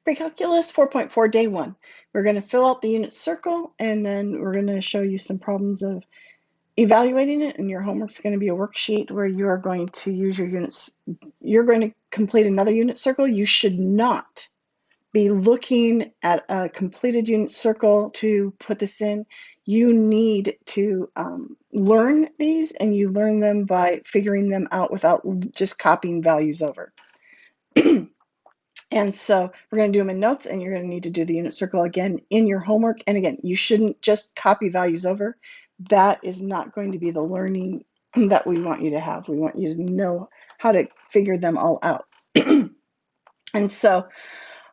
Pre-calculus 4.4, day 1. We're going to fill out the unit circle, and then we're going to show you some problems of evaluating it, and your homework's going to be a worksheet where you are going to use your units. You're going to complete another unit circle. You should not be looking at a completed unit circle to put this in. You need to learn these, and you learn them by figuring them out without just copying values over. And so we're going to do them in notes, and you're going to need to do the unit circle again in your homework. And again, you shouldn't just copy values over. That is not going to be the learning that we want you to have. We want you to know how to figure them all out. And so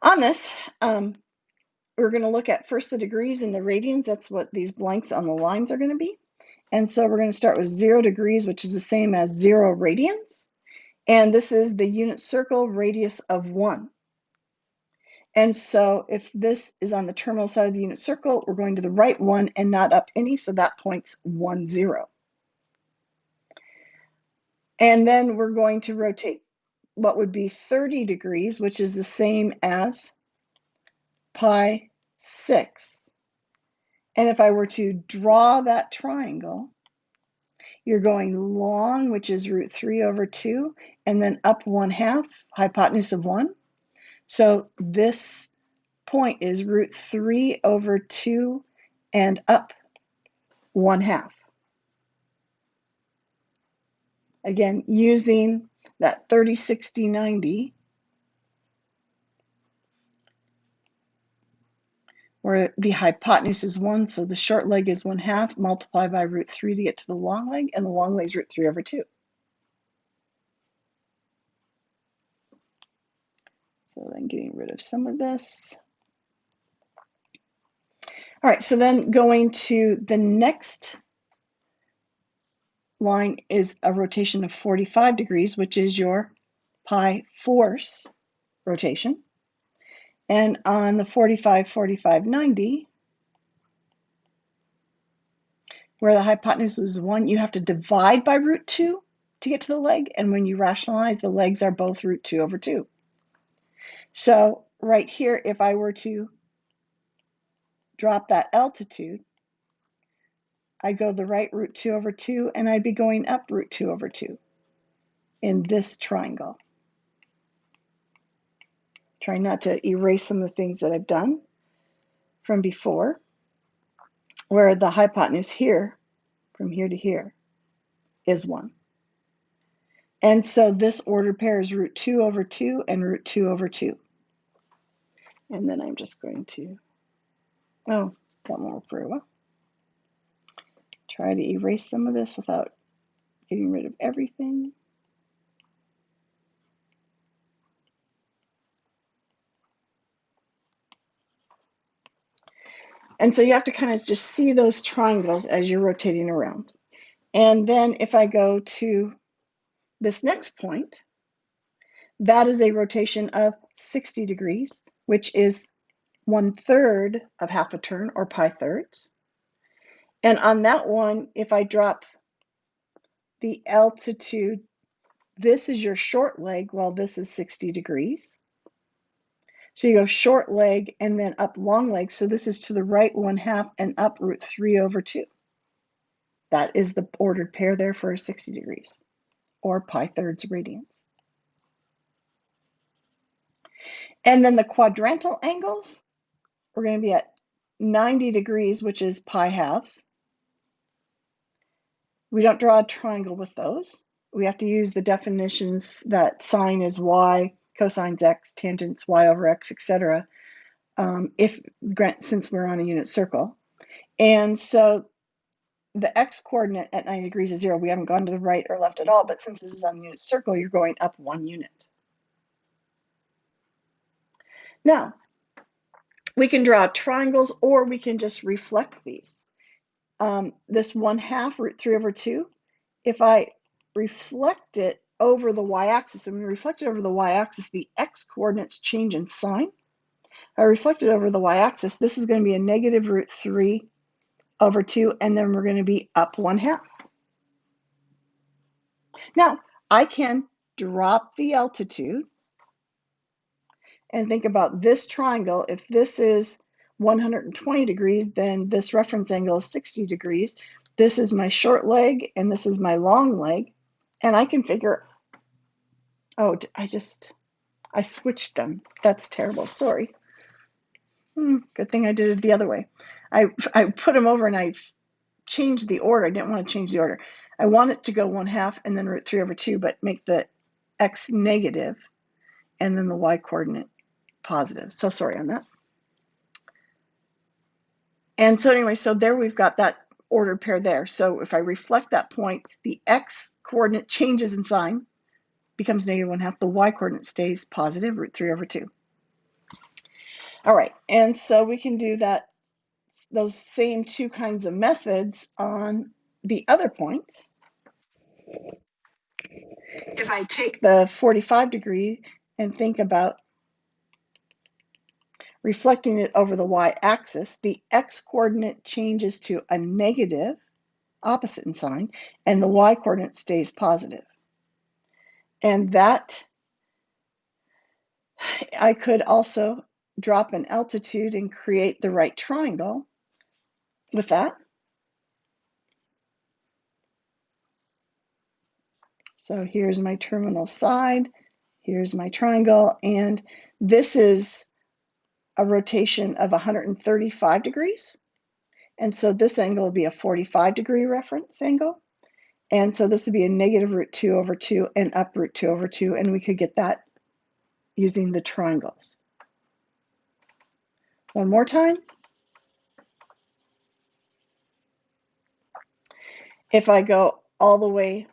on this, we're going to look at first the degrees and the radians. That's what these blanks on the lines are going to be. And so we're going to start with 0 degrees, which is the same as 0 radians. And this is the unit circle radius of 1. And so if this is on the terminal side of the unit circle, we're going to the right one and not up any, so that points 1, 0. And then we're going to rotate what would be 30 degrees, which is the same as pi 6. And if I were to draw that triangle, you're going long, which is root 3 over 2, and then up 1/2, hypotenuse of 1. So this point is root 3 over 2 and up 1/2. Again, using that 30, 60, 90, where the hypotenuse is 1, so the short leg is 1/2, multiply by root 3 to get to the long leg, and the long leg is root 3 over 2. So then getting rid of some of this. All right, so then going to the next line is a rotation of 45 degrees, which is your pi force rotation. And on the 45, 45, 90, where the hypotenuse is 1, you have to divide by root 2 to get to the leg. And when you rationalize, the legs are both root 2 over 2. So right here, if I were to drop that altitude, I'd go the right root 2 over 2, and I'd be going up root 2 over 2 in this triangle. Try not to erase some of the things that I've done from before, where the hypotenuse here, from here to here, is 1. And so this ordered pair is root 2 over 2 and root 2 over 2. And then I'm just going to, oh, that won't work very well. Try to erase some of this without getting rid of everything. And so you have to kind of just see those triangles as you're rotating around. And then if I go to this next point, that is a rotation of 60 degrees, which is 1/3 of half a turn, or pi thirds. And on that one, if I drop the altitude, this is your short leg, while this is 60 degrees. So you go short leg and then up long leg. So this is to the right 1/2 and up root 3 over 2. That is the ordered pair there for 60 degrees, or pi thirds radians. And then the quadrantal angles, we're going to be at 90 degrees, which is pi halves. We don't draw a triangle with those. We have to use the definitions that sine is y, cosine's x, tangent's y over x, etc. Since we're on a unit circle. And so the x coordinate at 90 degrees is 0. We haven't gone to the right or left at all, but since this is on the unit circle, you're going up 1 unit. Now, we can draw triangles, or we can just reflect these. This 1/2 root 3 over 2, if I reflect it over the y-axis, and when we reflect it over the y-axis, the x coordinates change in sign. I reflect it over the y-axis, this is going to be a negative root 3 over 2, and then we're going to be up 1/2. Now, I can drop the altitude and think about this triangle. If this is 120 degrees, then this reference angle is 60 degrees. This is my short leg and this is my long leg. And I can figure, oh, I switched them. That's terrible, sorry. Good thing I did it the other way. I put them over and I changed the order. I didn't want to change the order. I want it to go 1/2 and then √3/2, but make the x negative and then the y coordinate positive. So sorry on that. And so anyway, so there we've got that ordered pair there. So if I reflect that point, the x coordinate changes in sign, becomes -1/2. The y coordinate stays positive, √3/2. All right, and so we can do that, those same two kinds of methods on the other points. If I take the 45 degree and think about reflecting it over the y-axis, the x-coordinate changes to a negative, opposite in sign, and the y-coordinate stays positive. And that, I could also drop an altitude and create the right triangle with that. So here's my terminal side, here's my triangle, and this is a rotation of 135 degrees. And so this angle would be a 45-degree reference angle. And so this would be a -√2/2 and up √2/2, and we could get that using the triangles. One more time. If I go all the way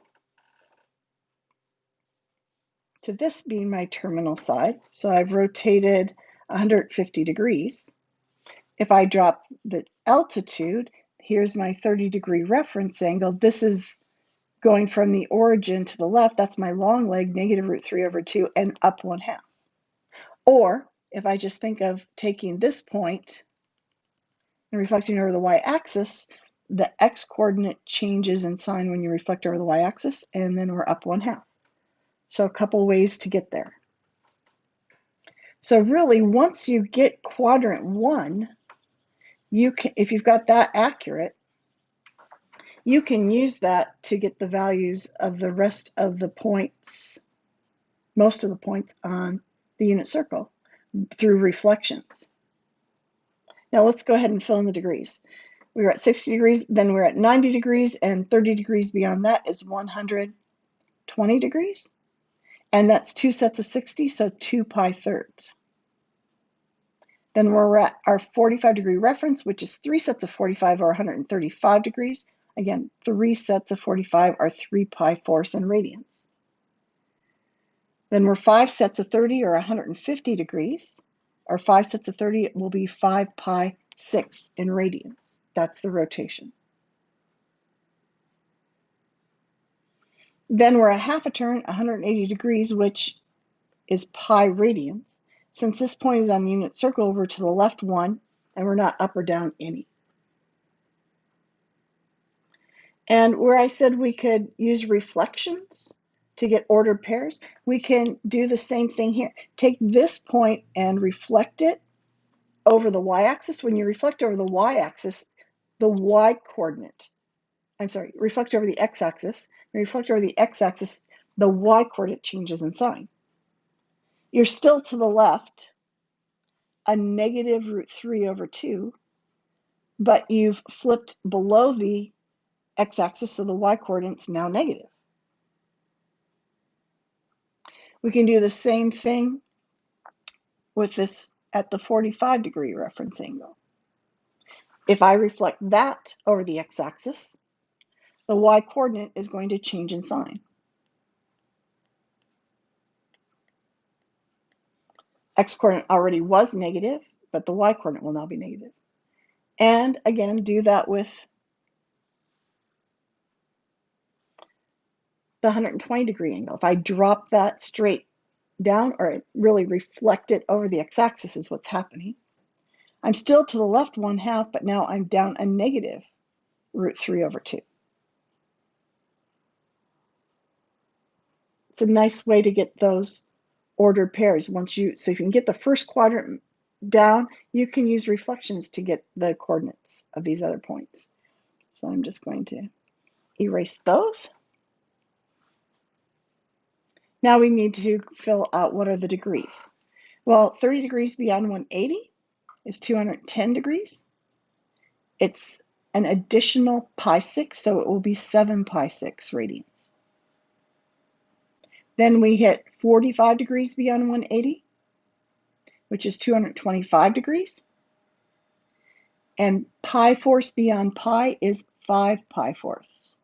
to this being my terminal side, so I've rotated 150 degrees. If I drop the altitude, here's my 30-degree reference angle. This is going from the origin to the left. That's my long leg, -√3/2 and up 1/2. Or if I just think of taking this point and reflecting over the y-axis, the x-coordinate changes in sign when you reflect over the y-axis, and then we're up 1/2. So a couple ways to get there. So really, once you get quadrant 1, you can, if you've got that accurate, you can use that to get the values of the rest of the points, most of the points on the unit circle through reflections. Now let's go ahead and fill in the degrees. We were at 60 degrees, then we're at 90 degrees, and 30 degrees beyond that is 120 degrees. And that's 2 sets of 60, so 2 pi-thirds. Then we're at our 45-degree reference, which is 3 sets of 45 or 135 degrees. Again, 3 sets of 45 are 3 pi-fourths in radians. Then we're 5 sets of 30 or 150 degrees. Or 5 sets of 30 will be 5 pi-6 in radians. That's the rotation. Then we're a half a turn, 180 degrees, which is pi radians. Since this point is on the unit circle, we're to the left 1, and we're not up or down any. And where I said we could use reflections to get ordered pairs, we can do the same thing here. Take this point and reflect it over the y-axis. When you reflect over the y-axis, the y-coordinate, reflect over the x-axis. When you reflect over the x-axis, the y-coordinate changes in sign. You're still to the left, a -√3/2, but you've flipped below the x-axis, so the y-coordinate's now negative. We can do the same thing with this at the 45-degree reference angle. If I reflect that over the x-axis, the y-coordinate is going to change in sign. X-coordinate already was negative, but the y-coordinate will now be negative. And again, do that with the 120-degree angle. If I drop that straight down, or really reflect it over the x-axis is what's happening, I'm still to the left 1/2, but now I'm down a -√3/2. It's a nice way to get those ordered pairs. So if you can get the first quadrant down, you can use reflections to get the coordinates of these other points. So I'm just going to erase those. Now we need to fill out what are the degrees. Well, 30 degrees beyond 180 is 210 degrees. It's an additional pi 6, so it will be 7 pi 6 radians. Then we hit 45 degrees beyond 180, which is 225 degrees. And pi fourths beyond pi is 5 pi fourths.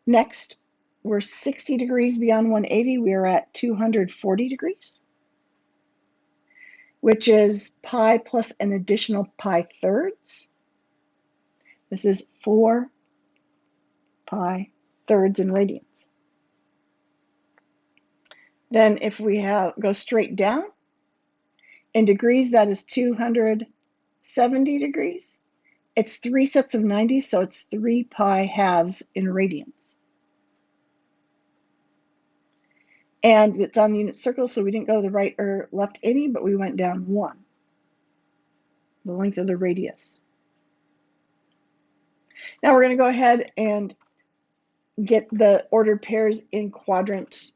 Next, we're 60 degrees beyond 180. We are at 240 degrees, which is pi plus an additional pi thirds. This is 4 pi thirds in radians. Then if we go straight down, in degrees, that is 270 degrees. It's 3 sets of 90, so it's 3 pi halves in radians. And it's on the unit circle, so we didn't go to the right or left any, but we went down 1, the length of the radius. Now we're going to go ahead and get the ordered pairs in quadrant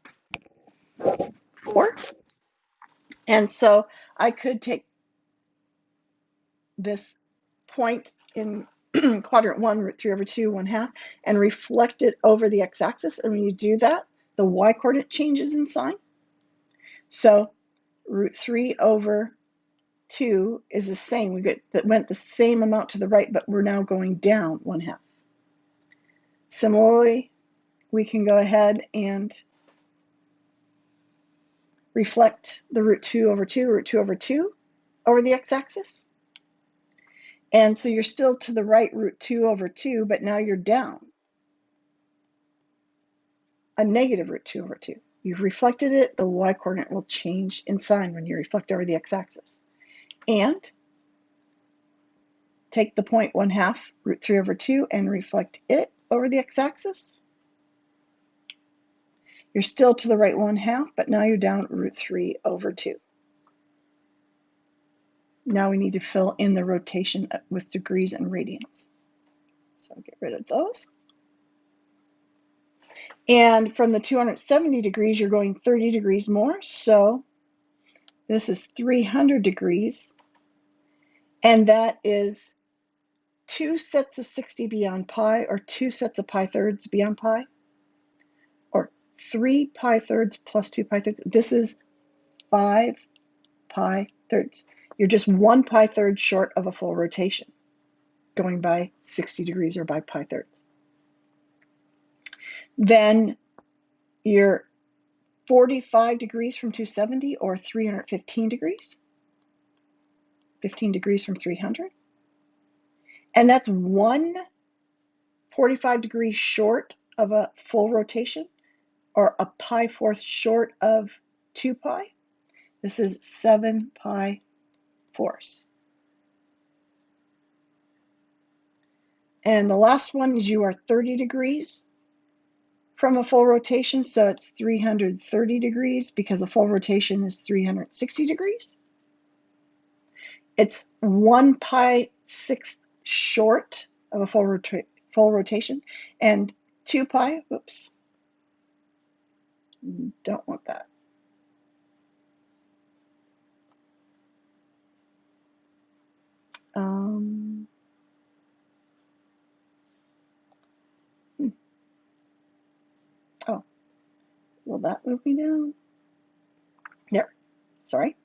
4. And so I could take this point in quadrant 1, root 3 over 2, 1/2, and reflect it over the x-axis. And when you do that, the y-coordinate changes in sign. So root 3 over 2 is the same. That went the same amount to the right, but we're now going down 1/2. Similarly, we can go ahead and reflect the root 2 over 2, root 2 over 2 over the x-axis. And so you're still to the right, root 2 over 2, but now you're down a negative root 2 over 2. You've reflected it, the y-coordinate will change in sign when you reflect over the x-axis. And take the point 1/2, root 3 over 2, and reflect it over the x-axis. You're still to the right 1/2, but now you're down root 3 over 2. Now we need to fill in the rotation with degrees and radians. So I'll get rid of those. And from the 270 degrees, you're going 30 degrees more. So this is 300 degrees. And that is 2 sets of 60 beyond pi, or 2 sets of pi thirds beyond pi, or 3 pi thirds plus 2 pi thirds. This is 5 pi thirds. You're just 1 pi third short of a full rotation, going by 60 degrees or by pi thirds. Then you're 45 degrees from 270, or 315 degrees. 15 degrees from 300. And that's 1 45 degrees short of a full rotation, or a pi fourth short of 2 pi. This is 7 pi fourths. And the last one is you are 30 degrees from a full rotation, so it's 330 degrees because a full rotation is 360 degrees. It's 1 pi sixth short of a full rotation, and 2 pi, whoops, don't want that. Oh, will that move me down? There, sorry.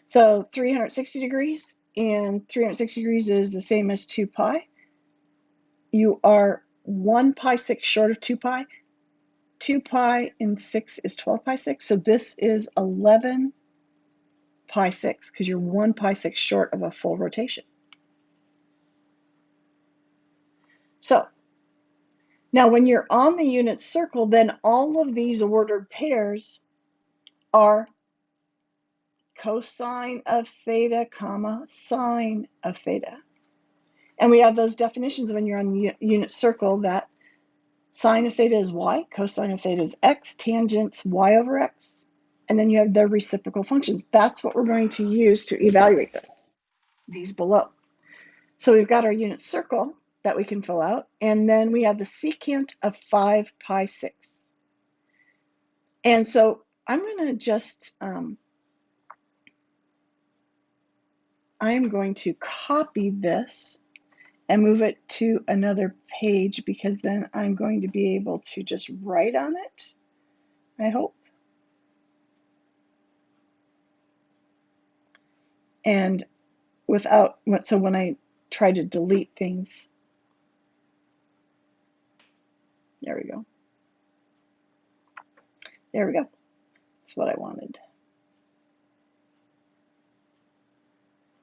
So 360 degrees, and 360 degrees is the same as 2 pi. You are 1 pi 6 short of 2 pi. 2 pi in 6 is 12 pi 6, so this is 11 pi 6, because you're 1 pi 6 short of a full rotation. So now when you're on the unit circle, then all of these ordered pairs are cosine of theta, comma, sine of theta. And we have those definitions when you're on the unit circle, that Sine of theta is y, cosine of theta is x, tangent's y over x, and then you have the reciprocal functions. That's what we're going to use to evaluate this, these below. So we've got our unit circle that we can fill out, and then we have the secant of 5 pi 6. And so I'm going to just, I'm going to copy this and move it to another page, because then I'm going to be able to just write on it, I hope. And without, so when I try to delete things, there we go. There we go. That's what I wanted.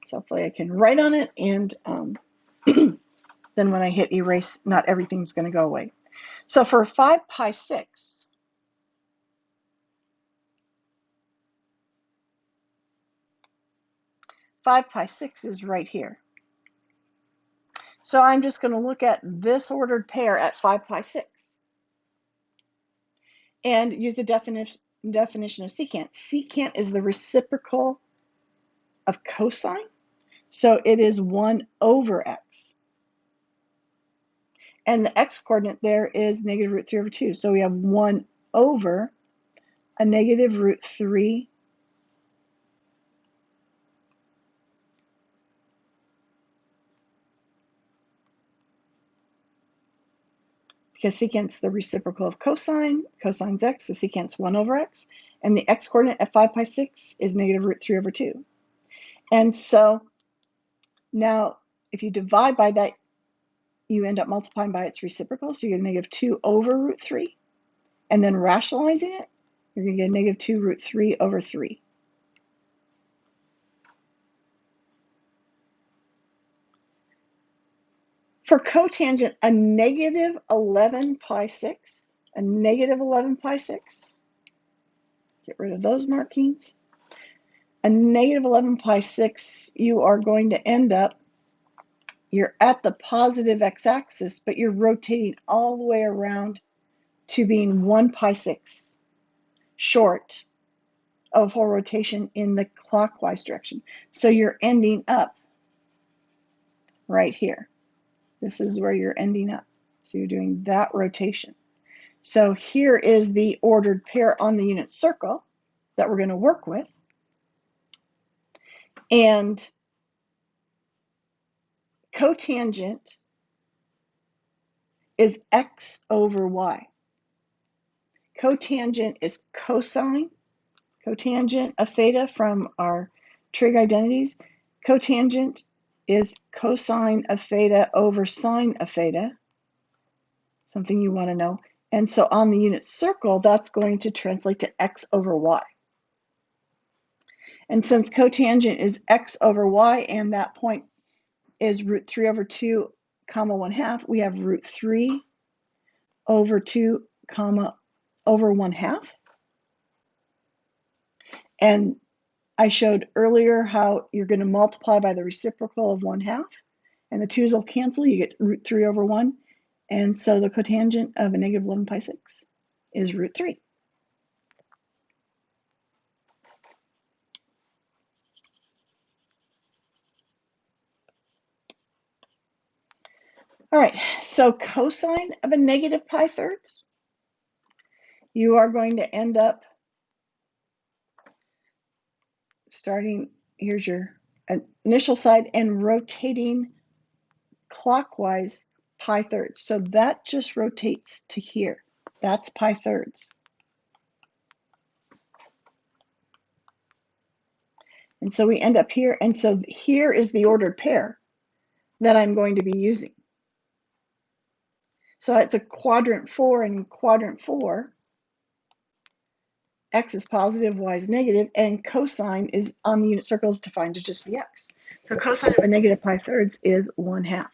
So hopefully I can write on it, and then when I hit erase, not everything's going to go away. So for 5 pi 6, is right here. So I'm just going to look at this ordered pair at 5 pi 6 and use the definition of secant. Secant is the reciprocal of cosine, so it is 1 over x. And the x coordinate there is negative root 3 over 2. So we have 1 over a negative root 3 because secant's the reciprocal of cosine. Cosine's x, so secant's 1 over x. And the x coordinate at 5 pi 6 is negative root 3 over 2. And so now if you divide by that, you end up multiplying by its reciprocal. So you get a negative 2 over root 3. And then rationalizing it, you're going to get a negative 2 root 3 over 3. For cotangent, a negative 11 pi 6, a negative 11 pi 6, get rid of those markings. A negative 11 pi 6, you are going to end up, you're at the positive x-axis, but you're rotating all the way around to being 1 pi 6 short of whole rotation in the clockwise direction. So you're ending up right here. This is where you're ending up. So you're doing that rotation. So here is the ordered pair on the unit circle that we're going to work with. And cotangent is x over y. Cotangent is cosine, cotangent of theta from our trig identities. Cotangent is cosine of theta over sine of theta, something you want to know. And so on the unit circle, that's going to translate to x over y. And since cotangent is x over y, and that point is root 3 over 2, comma 1/2, we have root 3 over 2, comma over 1/2. And I showed earlier how you're going to multiply by the reciprocal of 1/2, and the 2's will cancel. You get root 3 over 1. And so the cotangent of a negative 11 pi 6 is root 3. All right, so cosine of a negative pi thirds, you are going to end up starting, here's your initial side, and rotating clockwise pi thirds. So that just rotates to here. That's pi thirds. And so we end up here. And so here is the ordered pair that I'm going to be using. So it's a quadrant 4, and in quadrant 4, x is positive, y is negative, and cosine is on the unit circle is defined to just be x. So cosine of a negative pi thirds is 1/2.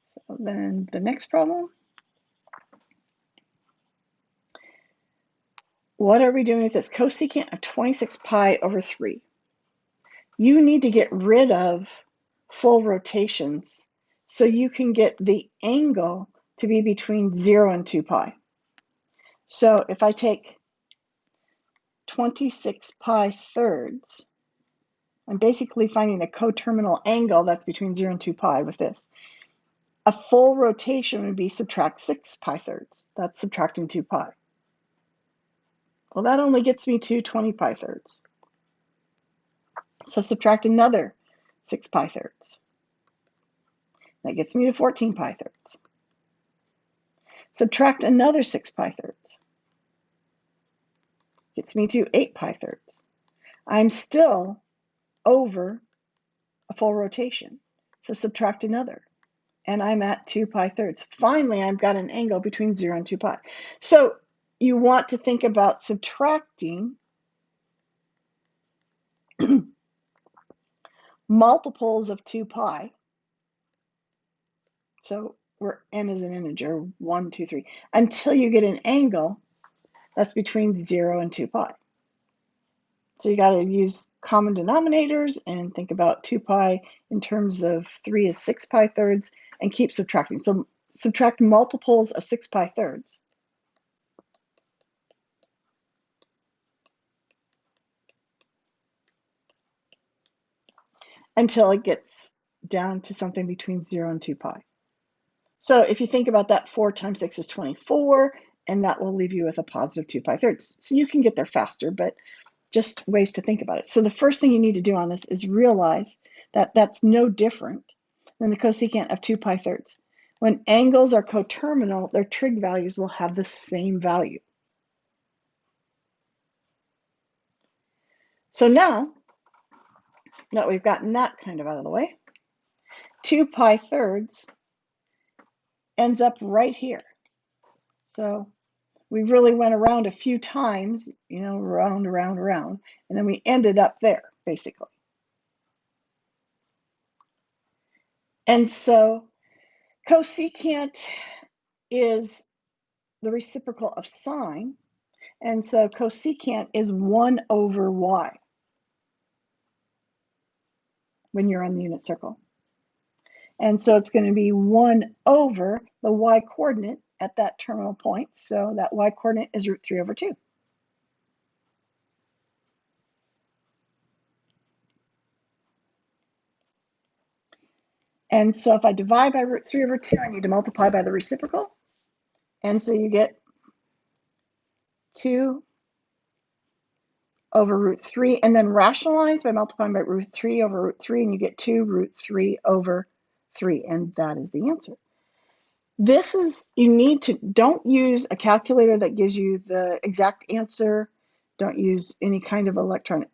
So then the next problem. What are we doing with this? Cosecant of 26 pi over 3. You need to get rid of full rotations so you can get the angle to be between 0 and 2 pi. So if I take 26 pi thirds, I'm basically finding a coterminal angle that's between 0 and 2 pi with this. A full rotation would be subtract 6 pi thirds. That's subtracting 2 pi. Well, that only gets me to 20 pi thirds. So subtract another 6 pi thirds. That gets me to 14 pi thirds. Subtract another 6 pi thirds. Gets me to 8 pi thirds. I'm still over a full rotation. So subtract another. And I'm at 2 pi thirds. Finally, I've got an angle between 0 and 2 pi. So you want to think about subtracting multiples of 2 pi. So where n is an integer, 1, 2, 3, until you get an angle that's between 0 and 2 pi. So you got to use common denominators and think about 2 pi in terms of 3 is 6 pi thirds and keep subtracting. So subtract multiples of 6 pi thirds. Until it gets down to something between 0 and 2 pi. So if you think about that, 4 times 6 is 24, and that will leave you with a positive 2 pi thirds. So you can get there faster, but just ways to think about it. So the first thing you need to do on this is realize that that's no different than the cosecant of 2 pi thirds. When angles are coterminal, their trig values will have the same value. So now that we've gotten that kind of out of the way, 2 pi thirds ends up right here. So we really went around a few times, round, and then we ended up there, basically. And so cosecant is the reciprocal of sine, and so cosecant is 1 over y when you're on the unit circle. And so it's going to be 1 over the y coordinate at that terminal point, so that y coordinate is root 3 over 2. And so if I divide by root 3 over 2, I need to multiply by the reciprocal. And so you get 2 over root 3, and then rationalize by multiplying by root 3 over root 3, and you get 2 root 3 over 3, and that is the answer. This is, don't use a calculator that gives you the exact answer. Don't use any kind of electronic,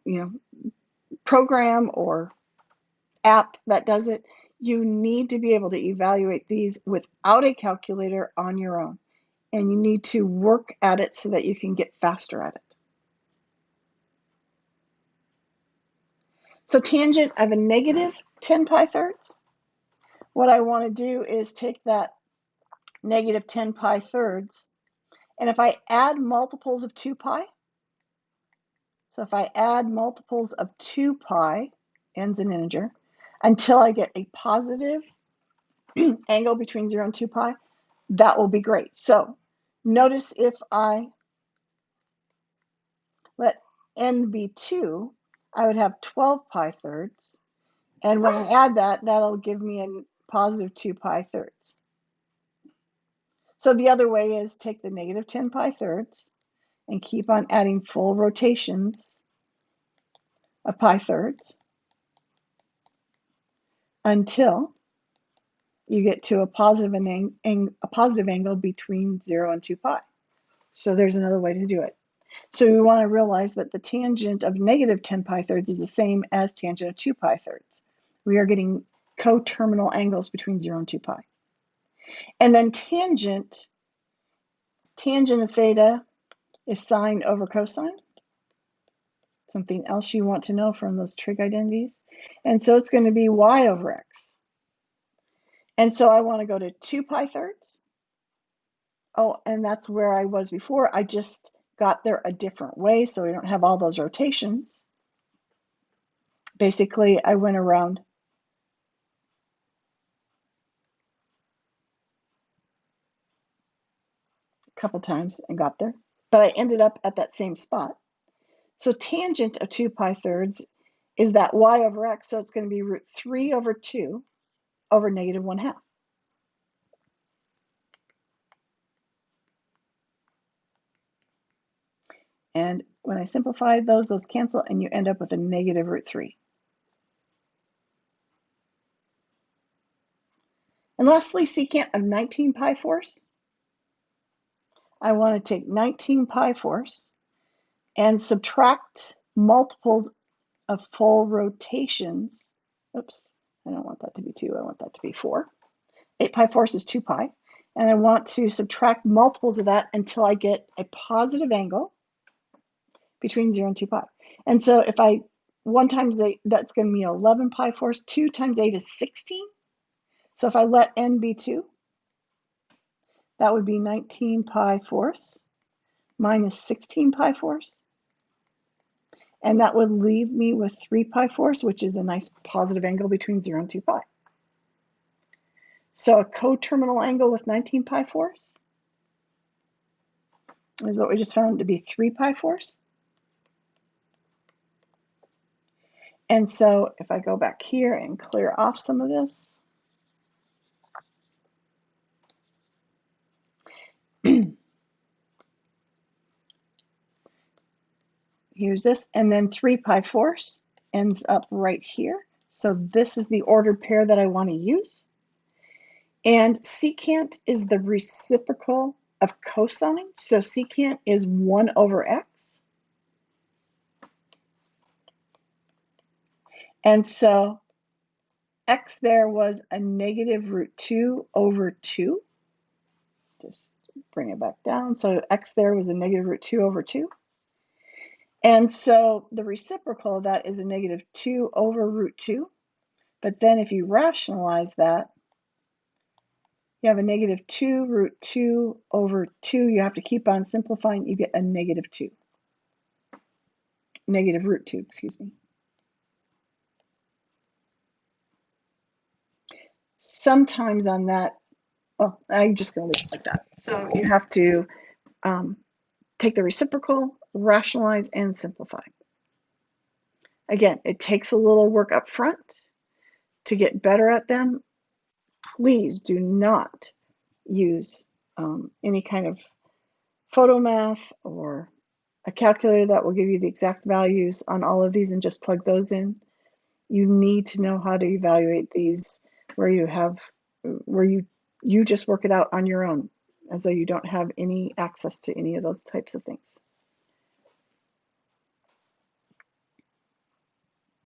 program or app that does it. You need to be able to evaluate these without a calculator on your own. And you need to work at it so that you can get faster at it. So tangent of a negative 10 pi thirds. What I want to do is take that negative 10 pi thirds, and if I add multiples of 2 pi, so if I add multiples of 2 pi, n's an integer, until I get a positive angle between 0 and 2 pi, that will be great. So notice if I let n be 2, I would have 12 pi thirds. And when I add that, that'll give me a positive 2 pi thirds. So the other way is take the negative 10 pi thirds and keep on adding full rotations of pi thirds until you get to a positive angle between 0 and 2 pi. So there's another way to do it. So we want to realize that the tangent of negative 10 pi thirds is the same as tangent of 2 pi thirds. We are getting coterminal angles between 0 and 2 pi. And then tangent of theta is sine over cosine. Something else you want to know from those trig identities. And so it's going to be y over x. And so I want to go to 2 pi thirds. Oh, and that's where I was before. I just got there a different way, so we don't have all those rotations. Basically, I went around a couple times and got there, but I ended up at that same spot. So tangent of 2 pi thirds is that y over x, so it's going to be root 3 over 2 over negative 1/2. And when I simplify those cancel, and you end up with a negative root 3. And lastly, secant of 19 pi fourths. I want to take 19 pi fourths and subtract multiples of full rotations. Oops, I don't want that to be 2, I want that to be 4. 8 pi fourths is 2 pi. And I want to subtract multiples of that until I get a positive angle between 0 and 2 pi. And so if I 1 times 8, that's going to be 11 pi fourths. 2 times 8 is 16. So if I let n be 2, that would be 19 pi fourths minus 16 pi fourths. And that would leave me with 3 pi fourths, which is a nice positive angle between 0 and 2 pi. So a coterminal angle with 19 pi fourths is what we just found to be 3 pi fourths. And so if I go back here and clear off some of this, here's this, and then 3 pi fourths ends up right here. So this is the ordered pair that I want to use. And secant is the reciprocal of cosine. So secant is 1 over x. And so x there was a negative root 2 over 2. Just bring it back down. So x there was a negative root 2 over 2. And so the reciprocal of that is a negative 2 over root 2. But then if you rationalize that, you have a negative 2 root 2 over 2. You have to keep on simplifying. You get a negative 2. Negative root 2, excuse me. Sometimes on that, well, I'm just going to leave it like that. So you have to take the reciprocal, rationalize, and simplify. Again, it takes a little work up front to get better at them. Please do not use any kind of photomath or a calculator that will give you the exact values on all of these and just plug those in. You need to know how to evaluate these where you just work it out on your own, as though you don't have any access to any of those types of things.